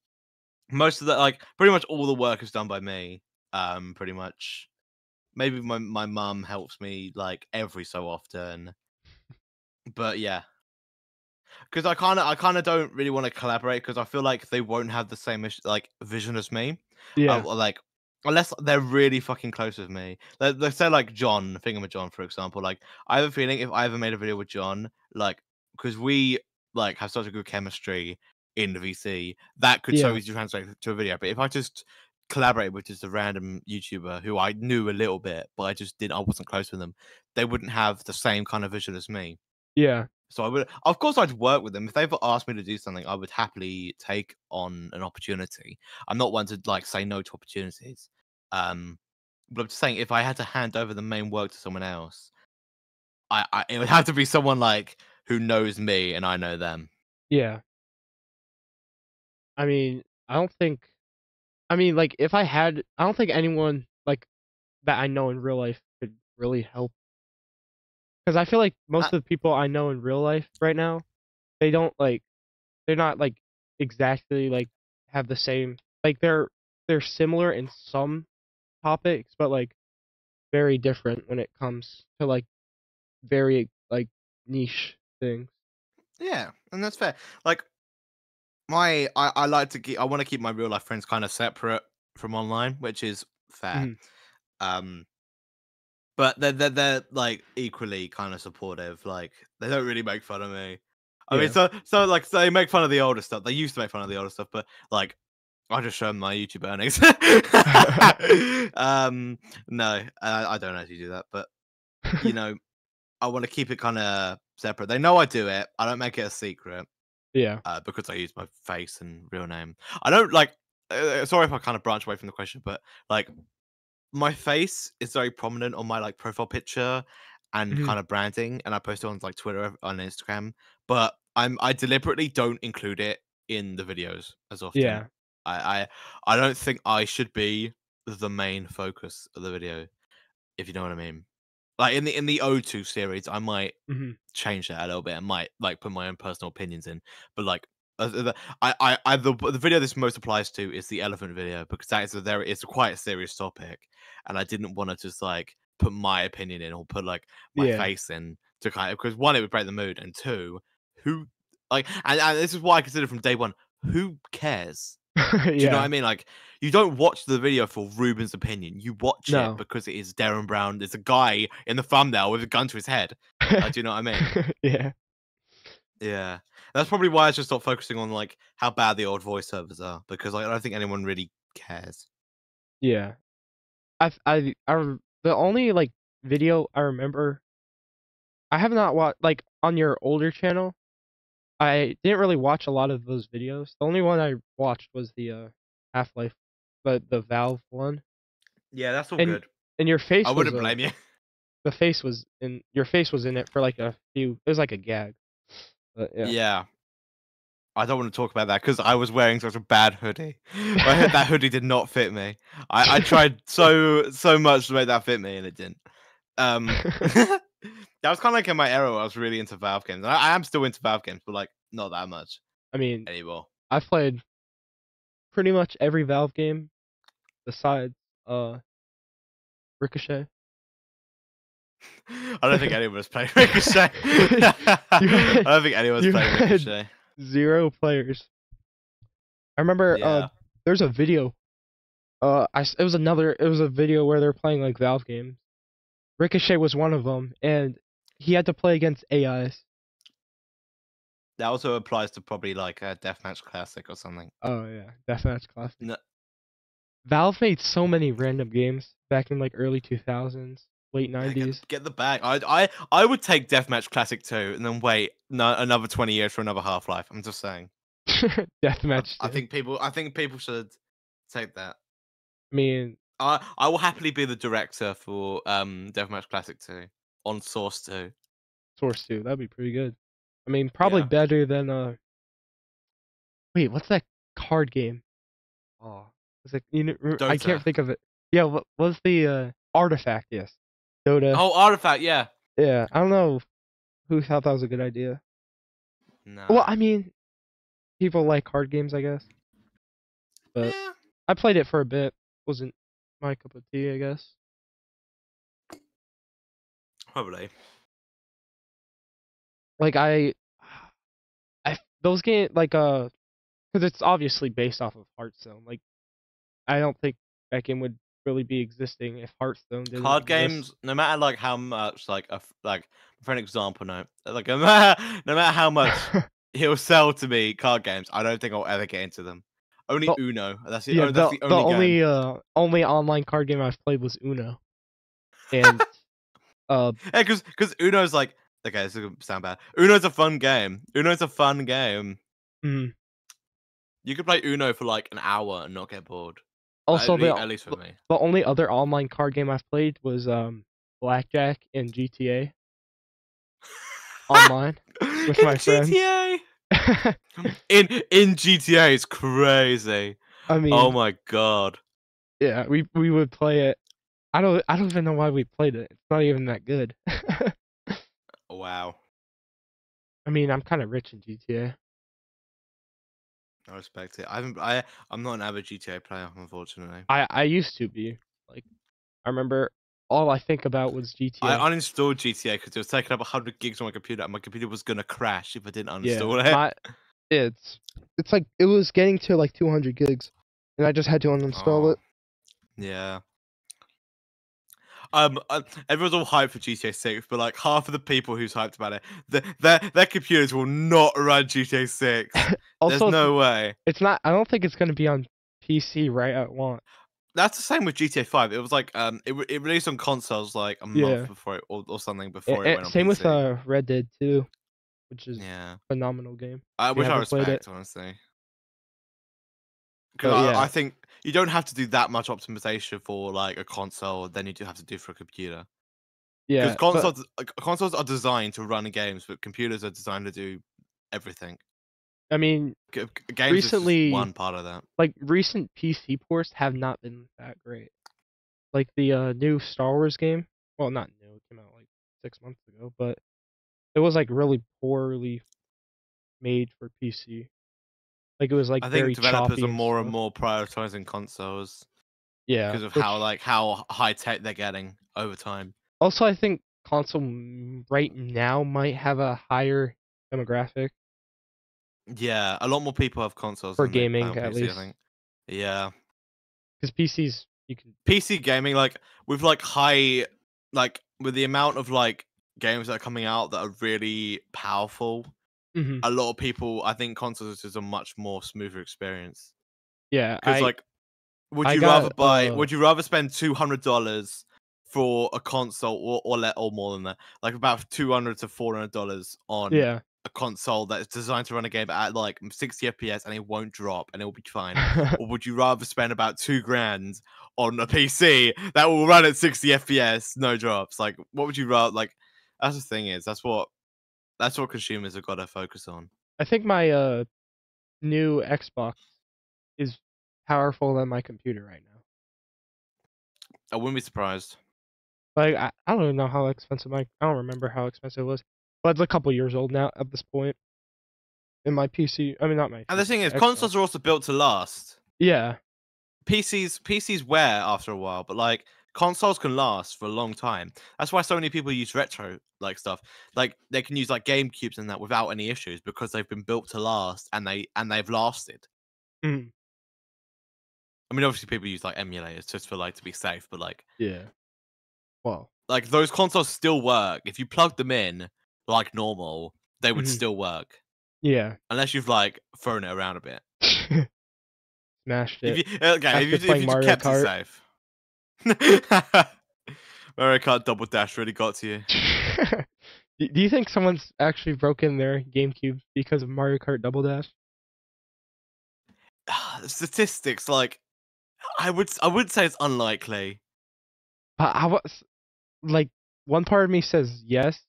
most of the like pretty much all the work is done by me. Pretty much. Maybe my mum helps me like every so often, but yeah, because I kind of don't really want to collaborate because I feel like they won't have the same like vision as me. Yeah. Or, like unless they're really fucking close with me. Let's say like John, John, for example. Like I have a feeling if I ever made a video with John, like because we like have such a good chemistry in the VC, that could so Yeah. easily translate to a video. But if I just collaborated with just a random YouTuber who I knew a little bit, but I wasn't close with them, they wouldn't have the same kind of vision as me. Yeah. So I would, of course, I'd work with them if they ever asked me to do something. I would happily take on an opportunity. I'm not one to like say no to opportunities. Um, but I'm just saying, if I had to hand over the main work to someone else, it would have to be someone like who knows me and I know them. Yeah. I mean, I don't think like, if I don't think anyone, like, that I know in real life could really help. Because I feel like most Uh, of the people I know in real life right now, they don't, like they're not, like, exactly, like, have the same like, they're similar in some topics, but, like, very different when it comes to, like, very, like, niche things. yeah, and that's fair. Like I like to keep. I want to keep my real life friends kind of separate from online, which is fair. Mhm. Um, But they're like equally kind of supportive. Like they don't really make fun of me. I mean, Yeah. so they make fun of the older stuff. They used to make fun of the older stuff, but like I just show them my YouTube earnings. No, I don't actually do that, but you know, I want to keep it kind of separate. They know I do it. I don't make it a secret Yeah. because I use my face and real name. I don't like. Sorry if I kind of branch away from the question, but like my face is very prominent on my like profile picture and Mhm. kind of branding, and I post it on like Twitter on Instagram. But I deliberately don't include it in the videos as often. Yeah. I don't think I should be the main focus of the video, if you know what I mean. Like in the O2 series, I might Mhm. change that a little bit and might like put my own personal opinions in. But like the video this most applies to is the elephant video because that is it's quite a serious topic, and I didn't want to just like put my opinion in or put like my Yeah. face in to kind of because one it would break the mood and two who like and this is why I consider from day one who cares. Do you know what I Yeah. mean? Like, you don't watch the video for Reuben's opinion. You watch it No. because it is Darren Brown. There's a guy in the thumbnail with a gun to his head. Do you know what I mean? Yeah. Yeah, that's probably why I just stopped focusing on like how bad the old voiceovers are because like, I don't think anyone really cares. Yeah. The only, like, video I remember I have not watched, like, on your older channel, I didn't really watch a lot of those videos. The only one I watched was the, Half-Life, the Valve one, Yeah, that's all and good. your I face was, wouldn't blame you. your face was in it for, like, a few it was like a gag, but yeah. Yeah, I don't want to talk about that because I was wearing such a bad hoodie. I heard that hoodie did not fit me. I tried so much to make that fit me and it didn't. That was kind of like in my era where I was really into Valve games. And I am still into Valve games, but like not that much I mean, anymore. I've played pretty much every Valve game besides Ricochet. I don't think anyone's playing Ricochet. I don't think anyone's you playing had Ricochet. 0 players. I remember Yeah. there's a video. It was a video where they're playing like Valve games. Ricochet was one of them, and he had to play against AIs. That also applies to probably like a Deathmatch Classic or something. Oh yeah, Deathmatch Classic. No, Valve made so many random games back in like early 2000s, late yeah, 90s. get the bag. I would take Deathmatch Classic 2 and then wait another 20 years for another Half-Life. I'm just saying. Deathmatch I 2. think people should take that. I mean, I will happily be the director for Deathmatch Classic 2 on Source 2. Source 2, that'd be pretty good. I mean, probably Yeah. better than wait, what's that card game? Oh, it's like I can't Dota. think of it. Yeah, what was the Artifact? Yes, Dota. Oh, Artifact, yeah. Yeah, I don't know who thought that was a good idea. Well, Nah. I mean, people like card games, I guess, but Yeah. I played it for a bit. Wasn't my cup of tea, I guess. Probably. Like those games like because it's obviously based off of Hearthstone. Like I don't think that game would really be existing if Hearthstone didn't Card exist. games, no matter like how much like for an example note, like no matter how much he'll sell to me card games, I don't think I'll ever get into them. Only the Uno. That's the yeah that's the only game. only online card game I've played was Uno, and uh Yeah, because Uno's like okay, this is gonna sound bad. Uno's a fun game. Uno's a fun game. mm, You could play Uno for like an hour and not get bored. also At least for me. the only other online card game I've played was Blackjack in GTA online with In my friends. GTA. In GTA is crazy. I Oh mean, my god. yeah, we would play it. I don't even know why we played it. It's not even that good. Wow. I mean, I'm kind of rich in GTA. I respect it. I'm not an avid GTA player, unfortunately. I used to be like I remember all I think about was I GTA. uninstalled GTA because it was taking up 100 gigs on my computer, and my computer was gonna crash if I didn't Yeah, uninstall it. it's it's like it was getting to like 200 gigs, and I just had to uninstall Oh, it. yeah. Everyone's all hyped for GTA 6, but like half of the people who's hyped about it, their computers will not run GTA 6. There's Also, no way. it's not. I don't think it's gonna be on PC right at launch. That's the same with GTA 5. It was like it released on consoles like a month Yeah, before it or something before it went on same with PC. Red Dead 2, which is Yeah, a phenomenal game. If you which I haven't played it, respect honestly, because but I yeah, think you don't have to do that much optimization for like a console than you do have to do for a computer. Because yeah, but consoles are designed to run games, but computers are designed to do everything. I mean, Games is just recently, one part of that. like recent PC ports have not been that great. Like the new Star Wars game. Well, not new. It came out like 6 months ago, but it was like really poorly made for PC. Like it was like I think very developers choppy are and more and stuff. more prioritizing consoles Yeah, because of which how high tech they're getting over time. also I think console right now might have a higher demographic Yeah, a lot more people have consoles for than they play gaming on at PC, I least. think. Yeah. Because PCs you can. PC gaming, like with like high like with the amount of like games that are coming out that are really powerful, Mhm. a lot of people I think consoles is a much more smoother experience. Yeah, Because like I got would you rather spend $200 for a console or more than that? Like about $200 to $400 on yeah. a console that is designed to run a game at like 60 FPS and it won't drop and it will be fine? Or would you rather spend about 2 grand on a PC that will run at 60 FPS, no drops? Like what would you rather like that's the thing is that's what consumers have got to focus on. I think my new Xbox is powerful than my computer right now. I wouldn't be surprised. Like I don't even know how expensive my I don't remember how expensive it was, but it's a couple years old now at this point. In my PC, I mean not my And the PC, thing my is, Xbox. consoles are also built to last. Yeah, PCs wear after a while, but like consoles can last for a long time. That's why so many people use retro like stuff. Like they can use like GameCubes and that without any issues because they've been built to last and they've lasted. Mm. I mean, obviously people use like emulators just for like to be safe, but like Yeah. Well. like those consoles still work. If you plug them in like normal, they would Mhm. still work. Yeah. Unless you've like thrown it around a bit. Smashed If it. you if you playing just Mario kept Kart. it safe. Mario Kart Double Dash really got to you. Do you think someone's actually broken their GameCube because of Mario Kart Double Dash? Statistics, like I would say it's unlikely. I was like, one part of me says yes,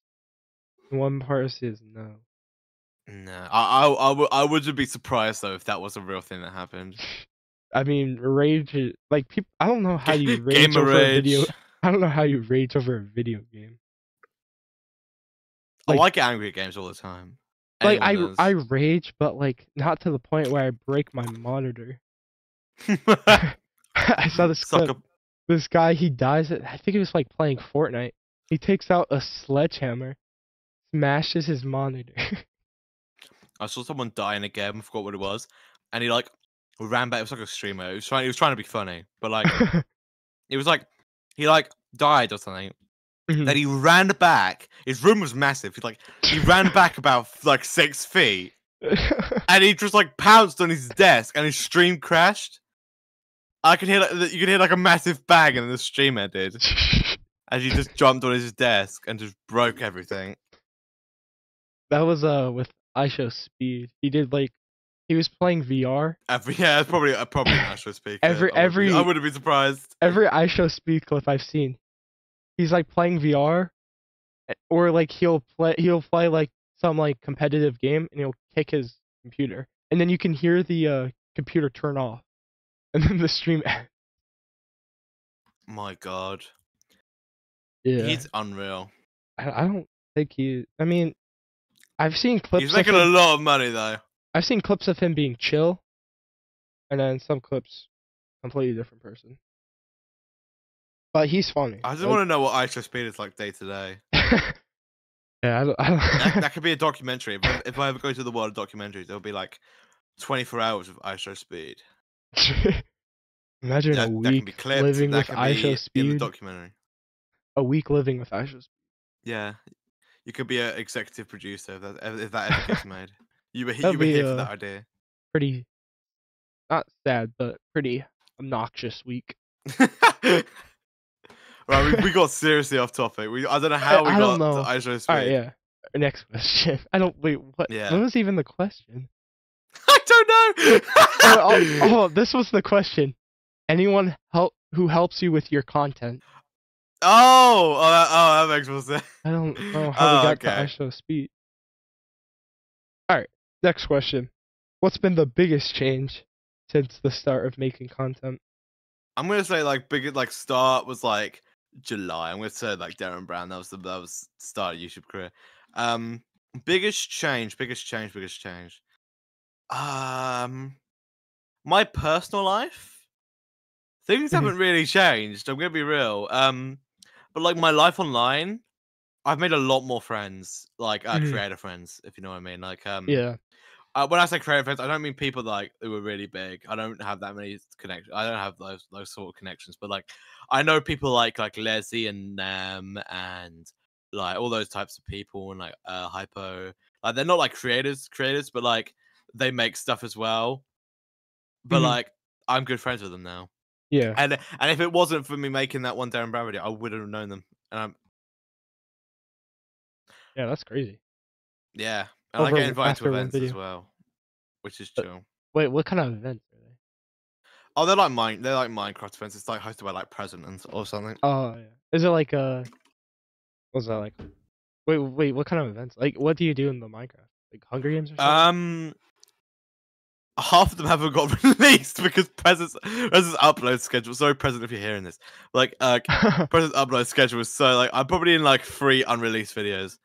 and one part says no. No, I wouldn't be surprised though if that was a real thing that happened. I mean, rage. Like people, I don't know how you rage Gamer over a video. rage. I don't know how you rage over a video game. Oh, Like, I get angry at games all the time. like Anyone I does. rage, but like not to the point where I break my monitor. I saw this clip. Sucker. This guy, he dies at, I think he was like playing Fortnite. He takes out a sledgehammer, smashes his monitor. I saw someone die in a game. I forgot what it was, and he like ran back. It was like a streamer. He was trying to be funny, but like it was like he like died or something. Mhm. Then he ran back. His room was massive. He ran back about like 6 feet, and he just like pounced on his desk, and his stream crashed. I could hear you could hear like a massive bang, and the stream ended as he just jumped on his desk and just broke everything. That was with iShow Speed. He did like he was playing VR. Yeah, it's probably an actual speaker. Every I wouldn't be surprised. every iShow Speed clip I've seen, he's like playing VR, or like he'll play like some like competitive game, and he'll kick his computer, and then you can hear the computer turn off, and then the stream ends. My God, Yeah, he's unreal. I don't think he. I mean, I've seen clips. He's making of a him, lot of money though. I've seen clips of him being chill, and then some clips, completely different person. But he's funny. I just want to know what ISO speed is like day to day. Yeah, I don't That could be a documentary. If I ever go to the world of documentaries, it'll be like 24 hours of ISO speed. Imagine a That can be week clipped. living That with can iShow be in the Speed. documentary. A week living with iShow Speed. Yeah, you could be an executive producer if that ever gets made. You were That'd here be for that idea. pretty, not sad, but pretty obnoxious week. Right, we got seriously off topic. I don't know how we I got don't know. to ISO Speed. Alright, yeah. Next question. I don't wait. What? Yeah. What was even the question? I don't know. Oh, this was the question. Anyone who helps you with your content? That makes more sense. I don't know how we got to okay. ISO Speed. Alright, next question. What's been the biggest change since the start of making content? I'm gonna say like start was like July. I'm gonna say like Darren Brown. That was start of YouTube career. Biggest change. My personal life. Things haven't really changed. I'm gonna be real. But like my life online, I've made a lot more friends, like creator friends, if you know what I mean. Like Yeah. when I say creator friends, I don't mean people like who are really big. I don't have that many connections. I don't have those sort of connections. But like I know people like Leslie and and like all those types of people and like Hypo. Like they're not like creators, but like they make stuff as well. But like I'm good friends with them now. Yeah. And if it wasn't for me making that one Darren Brown video, I wouldn't have known them. And Yeah, that's crazy. yeah, and I get invited to events video. as well, which is chill. Wait, what kind of events are they? Oh, they're like Minecraft events. It's like hosted by like presidents or something. Oh, yeah. Is it like what's that like? Wait, what kind of events? Like, what do you do in the Minecraft? Like Hunger Games or something? Half of them haven't got released because President's upload schedule. Sorry, President, if you're hearing this. Like, President's upload schedule is so like I'm probably in like 3 unreleased videos.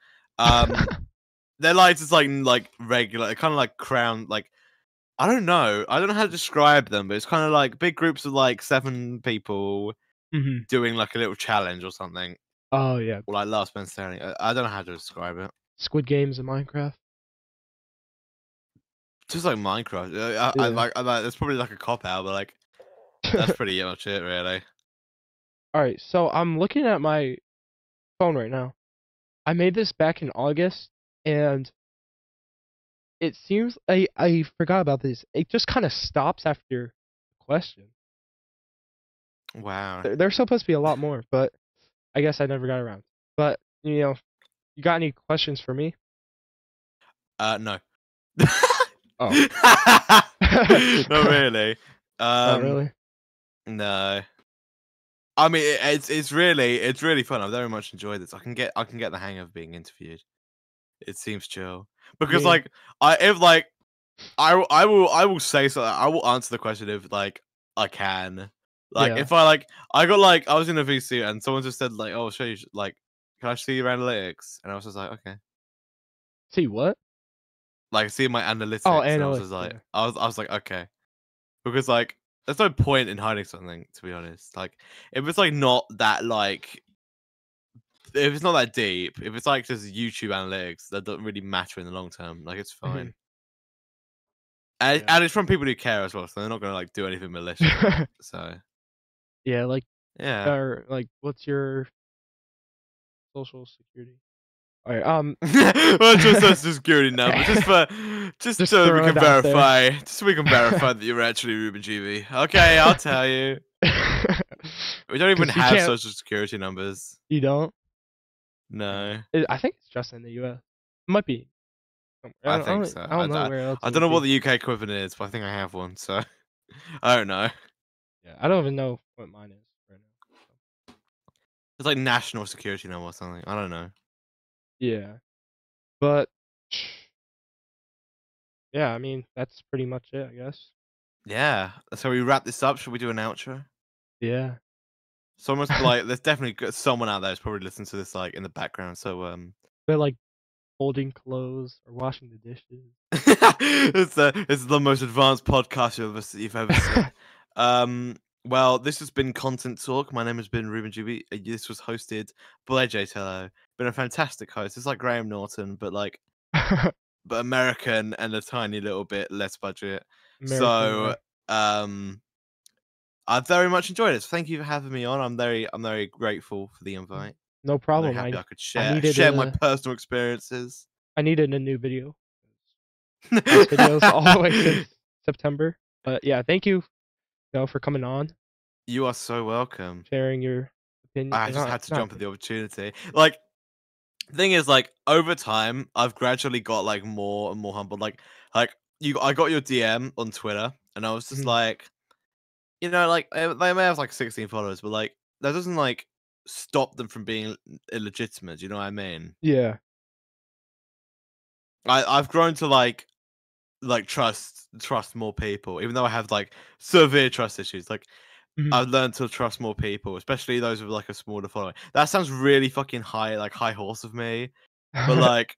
They're like just like regular, kind of like crown. Like I don't know. I don't know how to describe them, but it's kind of like big groups of like 7 people Mhm. doing like a little challenge or something, Oh, yeah. or like Last Man Standing. I don't know how to describe it. Squid Games and Minecraft. Just like Minecraft. Yeah. I like. It's probably like a cop out, but like that's pretty much it, really. Alright, so I'm looking at my phone right now. I made this back in August, and it seems I forgot about this. It just kind of stops after the question. Wow. There's supposed to be a lot more, but I guess I never got around. But you got any questions for me? No. Oh, Not really. not really. No. I mean, it's really fun. I very much enjoyed this. I can get the hang of being interviewed. It seems chill I because mean, like I will say something. I will answer the question if like I can. Like yeah. if I like I got like I was in a VC and someone just said like, "Oh, I'll show you like can I see your analytics?" And I was just like, "Okay." See what? Like see my Oh, analytics and I was just analytics. like Yeah. I was like, "Okay." Because like there's no point in hiding something, to be honest. Like if it's like not that like if it's not that deep, if it's like just YouTube analytics that don't really matter in the long term, like it's Mhm. fine. And, Yeah. and it's from people who care as well, so they're not gonna like do anything malicious with it. So Yeah, yeah. what's your social security? All right. Well, just a security number, just Just so we throw can it out there. verify, just so we can verify that you're actually reubengv. Okay, I'll tell you. We don't even 'Cause you have can't. social security numbers. You don't. No, I think it's just in the U.S. It might be. I think so. I don't know where else I it don't would know what be. the UK equivalent is, but I think I have one, so I don't know. Yeah, I don't even know what mine is right now. It's like national security number or something. I don't know. Yeah, but yeah, I mean that's pretty much it, I guess. Yeah. So we wrap this up. Should we do an outro? Yeah, Someone's like, there's definitely someone out there who's probably listening to this like in the background. So they're like folding clothes or washing the dishes. it's the most advanced podcast you've ever seen. Well, this has been Content Talk. My name has been Reuben Juby. This was hosted by J Tello. Been a fantastic host. It's like Graham Norton, but like but American and a tiny little bit less budget. American, So yeah. I very much enjoyed it. So thank you for having me on. I'm very grateful for the invite. No I'm very problem. happy I could I needed share my a personal experiences. I needed a new video. Past videos all the way since September. But yeah, thank you, for coming on, You are so welcome. sharing your opinion. I just Not had to not jump at the opportunity. Like, thing is, like, over time, I've gradually got like more and more humbled. Like I got your DM on Twitter, and I was just Mhm. like, like they may have like 16 followers, but like that doesn't like stop them from being illegitimate. You know what I mean? Yeah. I've grown to like trust more people, even though I have like severe trust issues. Like Mhm. I've learned to trust more people, especially those with like a smaller following. That sounds really fucking high, like high horse of me, but like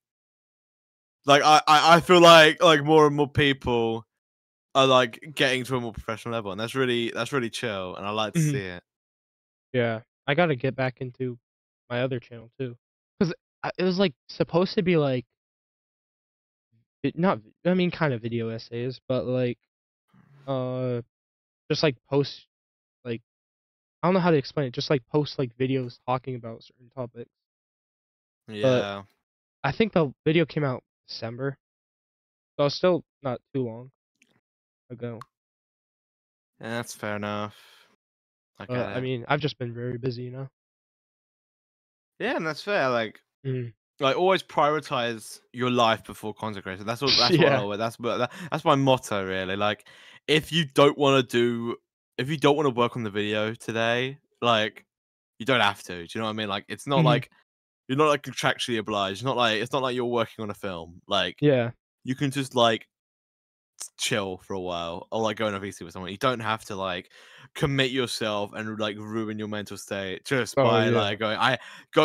I feel like more and more people are like getting to a more professional level, and that's really chill, and I like to see Mhm. it. Yeah. I gotta get back into my other channel too, because it was like supposed to be like not. I mean, kind of video essays, but like uh, just like post like I don't know how to explain it. Just like post like videos talking about certain topics. But Yeah, I think the video came out December, so it's still not too long ago. yeah, that's fair enough. I get I it. mean, I've just been very busy. Yeah, and that's fair. Mm. Like always prioritize your life before content creation. That's what I Yeah. always that's my motto really. Like if you don't want to work on the video today, like you don't have to. Do you know what I mean? Like it's not Mhm. like you're not like contractually obliged. It's not like you're working on a film. Like Yeah. you can just like chill for a while or like go on a VC with someone. You don't have to like commit yourself and like ruin your mental state just Oh by yeah. like going I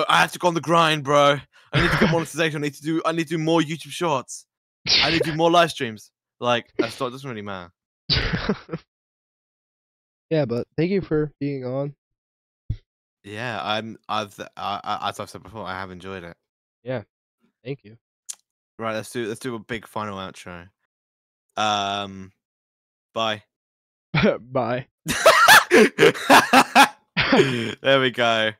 have to go on the grind, bro. I need to get monetization. I need to do more YouTube shorts. I need to do more live streams. Like a stock doesn't really matter. Yeah, but thank you for being on. Yeah, as I've said before, I have enjoyed it. Yeah, thank you. Right, let's do a big final outro. Bye. Bye. There we go.